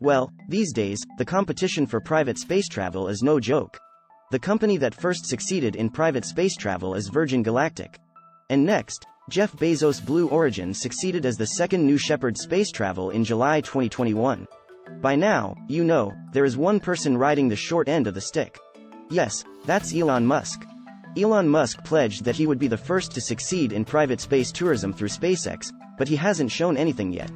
Well, these days, the competition for private space travel is no joke. The company that first succeeded in private space travel is Virgin Galactic. And next, Jeff Bezos' Blue Origin succeeded as the second New Shepard space travel in July 2021. By now, you know, there is one person riding the short end of the stick. Yes, that's Elon Musk. Elon Musk pledged that he would be the first to succeed in private space tourism through SpaceX, but he hasn't shown anything yet.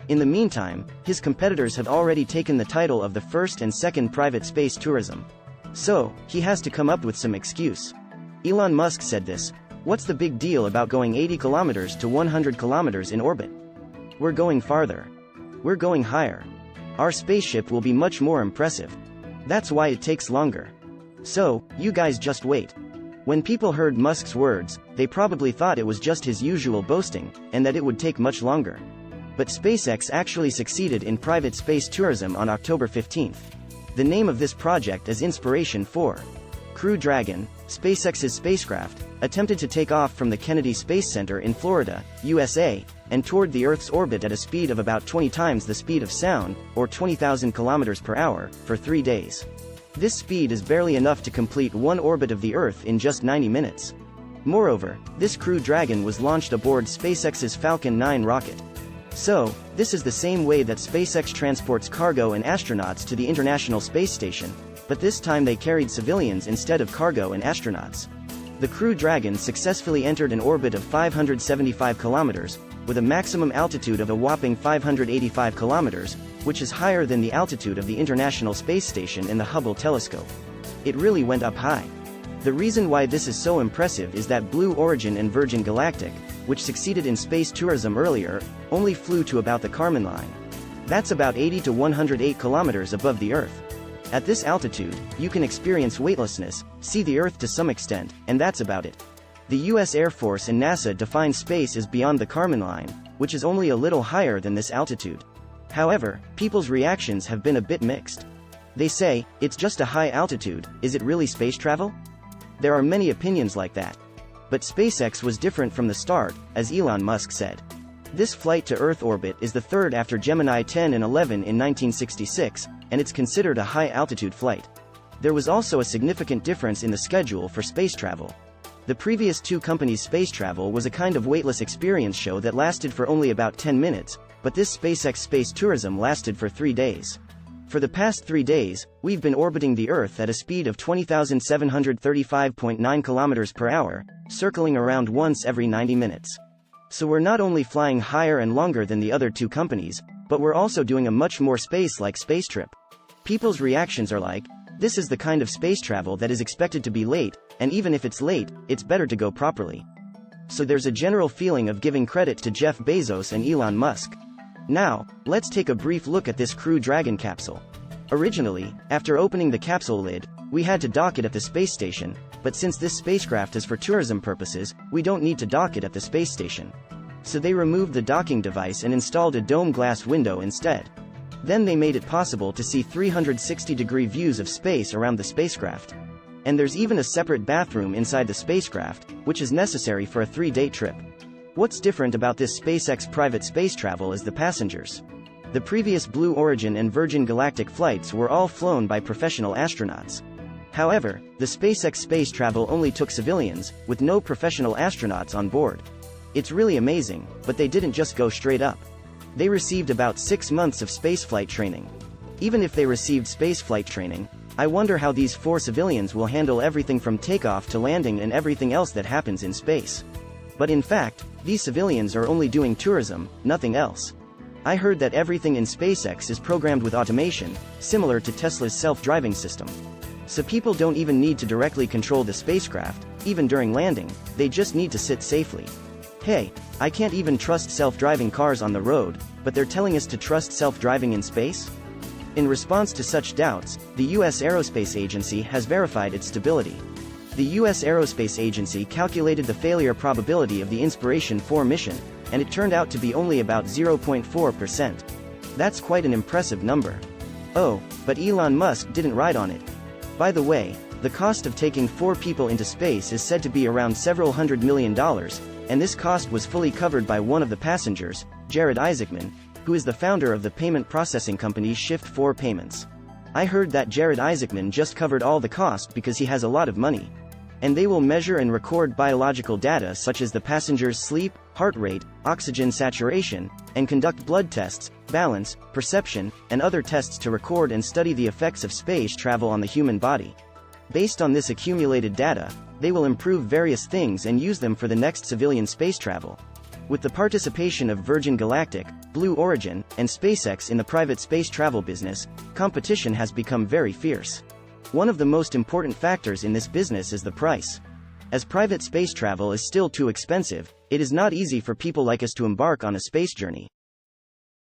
In the meantime, his competitors have already taken the title of the first and second private space tourism. So, he has to come up with some excuse. Elon Musk said this: "What's the big deal about going 80 kilometers to 100 kilometers in orbit? We're going farther. We're going higher. Our spaceship will be much more impressive. That's why it takes longer. So, you guys just wait." When people heard Musk's words, they probably thought it was just his usual boasting, and that it would take much longer. But SpaceX actually succeeded in private space tourism on October 15. The name of this project is inspiration for Crew Dragon. SpaceX's spacecraft attempted to take off from the Kennedy Space Center in Florida, USA, and toured the Earth's orbit at a speed of about 20 times the speed of sound, or 20,000 kilometers per hour, for 3 days. This speed is barely enough to complete one orbit of the Earth in just 90 minutes. Moreover, this Crew Dragon was launched aboard SpaceX's Falcon 9 rocket. So, this is the same way that SpaceX transports cargo and astronauts to the International Space Station, but this time they carried civilians instead of cargo and astronauts. The Crew Dragon successfully entered an orbit of 575 kilometers, with a maximum altitude of a whopping 585 kilometers, which is higher than the altitude of the International Space Station in the Hubble telescope. It really went up high. The reason why this is so impressive is that Blue Origin and Virgin Galactic, which succeeded in space tourism earlier, only flew to about the Kármán line. That's about 80 to 108 kilometers above the Earth. At this altitude, you can experience weightlessness, see the Earth to some extent, and that's about it. The US Air Force and NASA define space as beyond the Kármán line, which is only a little higher than this altitude. However, people's reactions have been a bit mixed. They say, it's just a high altitude, is it really space travel? There are many opinions like that. But SpaceX was different from the start, as Elon Musk said. This flight to Earth orbit is the third after Gemini 10 and 11 in 1966, and it's considered a high-altitude flight. There was also a significant difference in the schedule for space travel. The previous two companies' space travel was a kind of weightless experience show that lasted for only about 10 minutes, but this SpaceX space tourism lasted for 3 days. For the past 3 days, we've been orbiting the Earth at a speed of 20,735.9 kilometers per hour, circling around once every 90 minutes. So we're not only flying higher and longer than the other two companies, but we're also doing a much more space-like space trip. People's reactions are like, this is the kind of space travel that is expected to be late, and even if it's late, it's better to go properly. So there's a general feeling of giving credit to Jeff Bezos and Elon Musk. Now, let's take a brief look at this Crew Dragon capsule. Originally, after opening the capsule lid, we had to dock it at the space station, but since this spacecraft is for tourism purposes, we don't need to dock it at the space station. So they removed the docking device and installed a dome glass window instead. Then they made it possible to see 360-degree views of space around the spacecraft. And there's even a separate bathroom inside the spacecraft, which is necessary for a 3-day trip. What's different about this SpaceX private space travel is the passengers. The previous Blue Origin and Virgin Galactic flights were all flown by professional astronauts. However, the SpaceX space travel only took civilians, with no professional astronauts on board. It's really amazing, but they didn't just go straight up. They received about 6 months of spaceflight training. Even if they received spaceflight training, I wonder how these 4 civilians will handle everything from takeoff to landing and everything else that happens in space. But in fact, these civilians are only doing tourism, nothing else. I heard that everything in SpaceX is programmed with automation, similar to Tesla's self-driving system. So people don't even need to directly control the spacecraft, even during landing, they just need to sit safely. Hey, I can't even trust self-driving cars on the road, but they're telling us to trust self-driving in space? In response to such doubts, the US Aerospace Agency has verified its stability. The US Aerospace Agency calculated the failure probability of the Inspiration 4 mission, and it turned out to be only about 0.4%. That's quite an impressive number. Oh, but Elon Musk didn't ride on it. By the way, the cost of taking 4 people into space is said to be around several $100 million, and this cost was fully covered by one of the passengers, Jared Isaacman, who is the founder of the payment processing company Shift4 Payments. I heard that Jared Isaacman just covered all the cost because he has a lot of money. And they will measure and record biological data such as the passenger's sleep, heart rate, oxygen saturation, and conduct blood tests, balance, perception, and other tests to record and study the effects of space travel on the human body. Based on this accumulated data, they will improve various things and use them for the next civilian space travel. With the participation of Virgin Galactic, Blue Origin, and SpaceX in the private space travel business, competition has become very fierce. One of the most important factors in this business is the price. As private space travel is still too expensive, it is not easy for people like us to embark on a space journey.